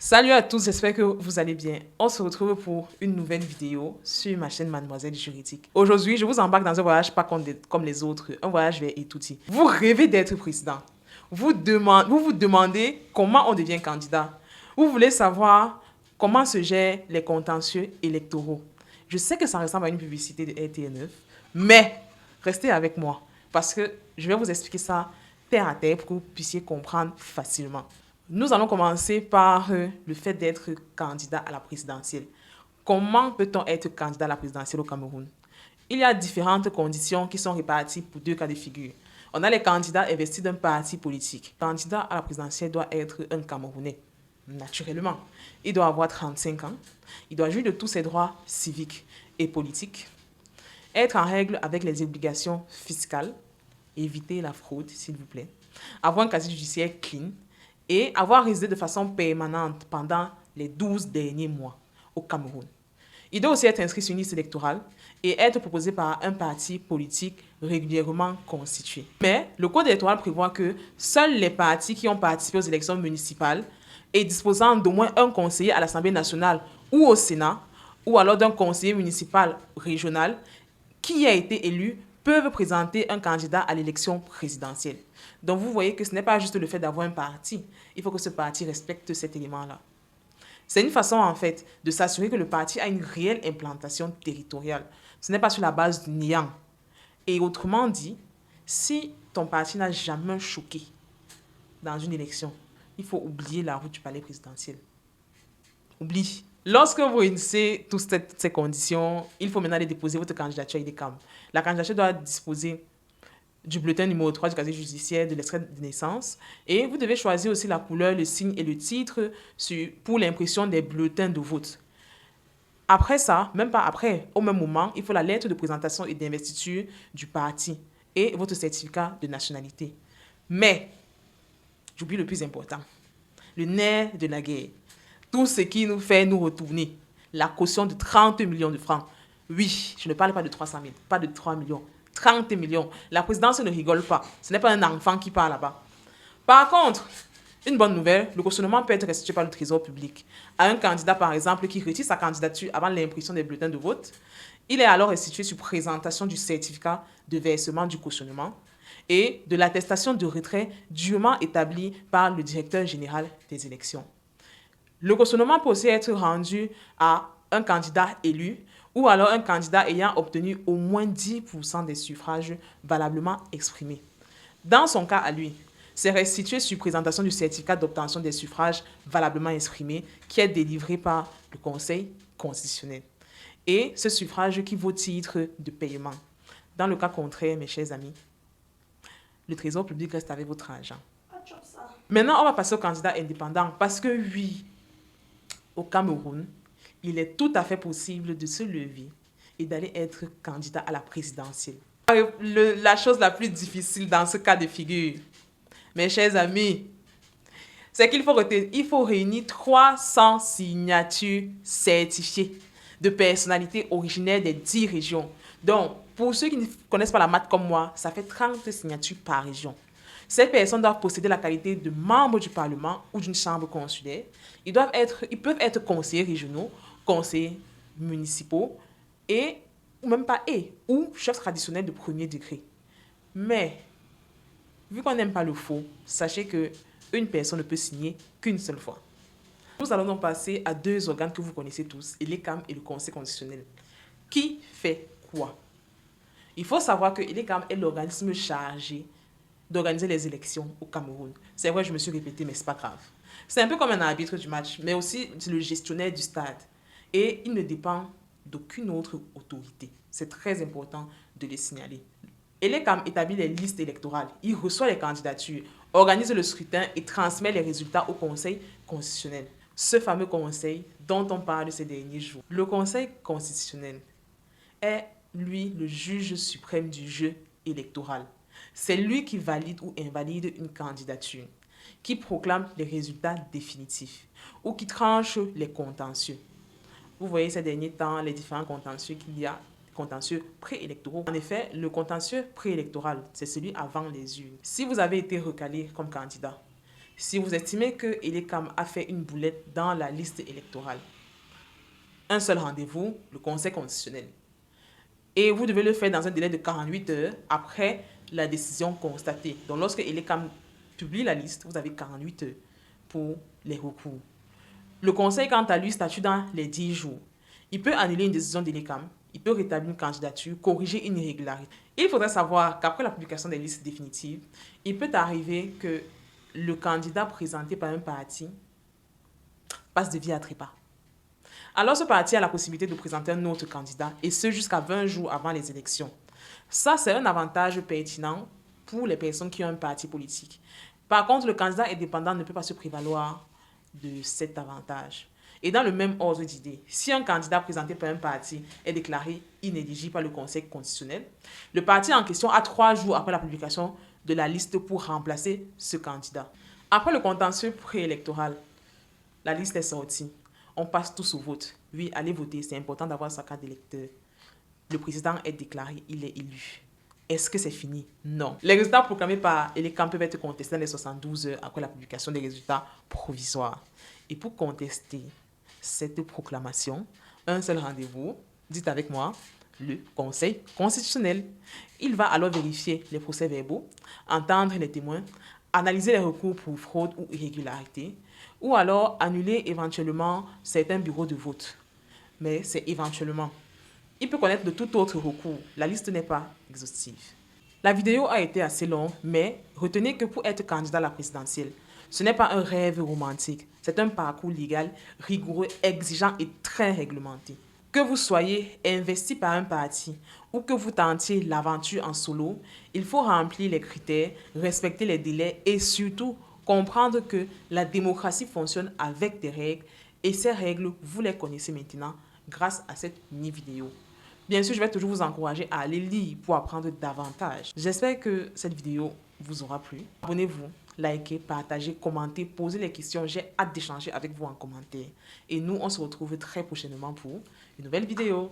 Salut à tous, j'espère que vous allez bien. On se retrouve pour une nouvelle vidéo sur ma chaîne Mademoiselle Juridique. Aujourd'hui, je vous embarque dans un voyage pas comme les autres, un voyage vers Etouti. Vous rêvez d'être président. Vous vous demandez comment on devient candidat. Vous voulez savoir comment se gèrent les contentieux électoraux. Je sais que ça ressemble à une publicité de RTL9, mais restez avec moi parce que je vais vous expliquer ça terre à terre pour que vous puissiez comprendre facilement. Nous allons commencer par le fait d'être candidat à la présidentielle. Comment peut-on être candidat à la présidentielle au Cameroun? Il y a différentes conditions qui sont réparties pour deux cas de figure. On a les candidats investis d'un parti politique. Le candidat à la présidentielle doit être un Camerounais, naturellement. Il doit avoir 35 ans. Il doit jouir de tous ses droits civiques et politiques. Être en règle avec les obligations fiscales. Éviter la fraude, s'il vous plaît. Avoir un casier judiciaire clean et avoir résidé de façon permanente pendant les 12 derniers mois au Cameroun. Il doit aussi être inscrit sur une liste électorale et être proposé par un parti politique régulièrement constitué. Mais le code électoral prévoit que seuls les partis qui ont participé aux élections municipales et disposant d'au moins un conseiller à l'Assemblée nationale ou au Sénat, ou alors d'un conseiller municipal régional qui a été élu, peuvent présenter un candidat à l'élection présidentielle. Donc vous voyez que ce n'est pas juste le fait d'avoir un parti. Il faut que ce parti respecte cet élément-là. C'est une façon en fait de s'assurer que le parti a une réelle implantation territoriale. Ce n'est pas sur la base du néant. Et autrement dit, si ton parti n'a jamais choqué dans une élection, il faut oublier la route du palais présidentiel. Oublie. Lorsque vous réunissez toutes ces conditions, il faut maintenant aller déposer votre candidature à l'IDECAM. La candidature doit disposer du bulletin numéro 3 du casier judiciaire, de l'extrait de naissance. Et vous devez choisir aussi la couleur, le signe et le titre pour l'impression des bulletins de vote. Après ça, même pas après, au même moment, il faut la lettre de présentation et d'investiture du parti et votre certificat de nationalité. Mais, j'oublie le plus important, le nerf de la guerre. Tout ce qui nous fait nous retourner. La caution de 30 millions de francs. Oui, je ne parle pas de 300 000, pas de 3 millions. 30 millions. La présidence ne rigole pas. Ce n'est pas un enfant qui part là-bas. Par contre, une bonne nouvelle, le cautionnement peut être restitué par le trésor public. À un candidat, par exemple, qui retire sa candidature avant l'impression des bulletins de vote, il est alors restitué sur présentation du certificat de versement du cautionnement et de l'attestation de retrait dûment établie par le directeur général des élections. Le cautionnement peut aussi être rendu à un candidat élu ou alors un candidat ayant obtenu au moins 10% des suffrages valablement exprimés. Dans son cas à lui, c'est restitué sur présentation du certificat d'obtention des suffrages valablement exprimés qui est délivré par le Conseil constitutionnel. Et ce suffrage qui vaut titre de paiement. Dans le cas contraire, mes chers amis, le Trésor public reste avec votre argent. Maintenant, on va passer au candidat indépendant parce que oui, au Cameroun, il est tout à fait possible de se lever et d'aller être candidat à la présidentielle. La chose la plus difficile dans ce cas de figure, mes chers amis, c'est qu'il faut réunir 300 signatures certifiées de personnalités originaires des 10 régions. Donc, pour ceux qui ne connaissent pas la maths comme moi, ça fait 30 signatures par région. Ces personnes doivent posséder la qualité de membre du Parlement ou d'une chambre consulaire. Ils peuvent être conseillers régionaux, conseillers municipaux ou même pas ou chefs traditionnels de premier degré. Mais, vu qu'on n'aime pas le faux, sachez qu'une personne ne peut signer qu'une seule fois. Nous allons donc passer à deux organes que vous connaissez tous, l'IDECAM et le Conseil constitutionnel. Qui fait quoi? Il faut savoir que l'IDECAM est l'organisme chargé d'organiser les élections au Cameroun. C'est vrai, je me suis répété, mais c'est pas grave. C'est un peu comme un arbitre du match, mais aussi le gestionnaire du stade. Et il ne dépend d'aucune autre autorité. C'est très important de le signaler. l'IDECAM établit les listes électorales. Il reçoit les candidatures, organise le scrutin et transmet les résultats au Conseil constitutionnel. Ce fameux conseil dont on parle ces derniers jours. Le Conseil constitutionnel est, lui, le juge suprême du jeu électoral. C'est lui qui valide ou invalide une candidature, qui proclame les résultats définitifs ou qui tranche les contentieux. Vous voyez ces derniers temps les différents contentieux qu'il y a, contentieux préélectoraux. En effet, le contentieux préélectoral, c'est celui avant les urnes. Si vous avez été recalé comme candidat, si vous estimez que Elekam a fait une boulette dans la liste électorale. Un seul rendez-vous, le Conseil constitutionnel. Et vous devez le faire dans un délai de 48 heures après la décision constatée. Donc, lorsque Elekam publie la liste, vous avez 48 heures pour les recours. Le Conseil, quant à lui, statue dans les 10 jours. Il peut annuler une décision d'Elekam, il peut rétablir une candidature, corriger une irrégularité. Il faudrait savoir qu'après la publication des listes définitives, il peut arriver que le candidat présenté par un parti passe de vie à trépas. Alors ce parti a la possibilité de présenter un autre candidat, et ce jusqu'à 20 jours avant les élections. Ça, c'est un avantage pertinent pour les personnes qui ont un parti politique. Par contre, le candidat indépendant ne peut pas se prévaloir de cet avantage. Et dans le même ordre d'idée, si un candidat présenté par un parti est déclaré inéligible par le Conseil constitutionnel, le parti en question a 3 jours après la publication de la liste pour remplacer ce candidat. Après le contentieux préélectoral, la liste est sortie. On passe tous au vote. Oui, allez voter, c'est important d'avoir sa carte d'électeur. Le président est déclaré, il est élu. Est-ce que c'est fini? Non. Les résultats proclamés par Elekam peuvent être contestés dans les 72 heures après la publication des résultats provisoires. Et pour contester cette proclamation, un seul rendez-vous, dites avec moi, le Conseil constitutionnel. Il va alors vérifier les procès-verbaux, entendre les témoins, analyser les recours pour fraude ou irrégularité, ou alors annuler éventuellement certains bureaux de vote. Mais c'est éventuellement. Il peut connaître de tout autre recours. La liste n'est pas exhaustive. La vidéo a été assez longue, mais retenez que pour être candidat à la présidentielle, ce n'est pas un rêve romantique. C'est un parcours légal, rigoureux, exigeant et très réglementé. Que vous soyez investi par un parti ou que vous tentiez l'aventure en solo, il faut remplir les critères, respecter les délais et surtout comprendre que la démocratie fonctionne avec des règles et ces règles, vous les connaissez maintenant grâce à cette mini-vidéo. Bien sûr, je vais toujours vous encourager à aller lire pour apprendre davantage. J'espère que cette vidéo vous aura plu. Abonnez-vous, likez, partagez, commentez, posez les questions. J'ai hâte d'échanger avec vous en commentaire. Et nous, on se retrouve très prochainement pour une nouvelle vidéo.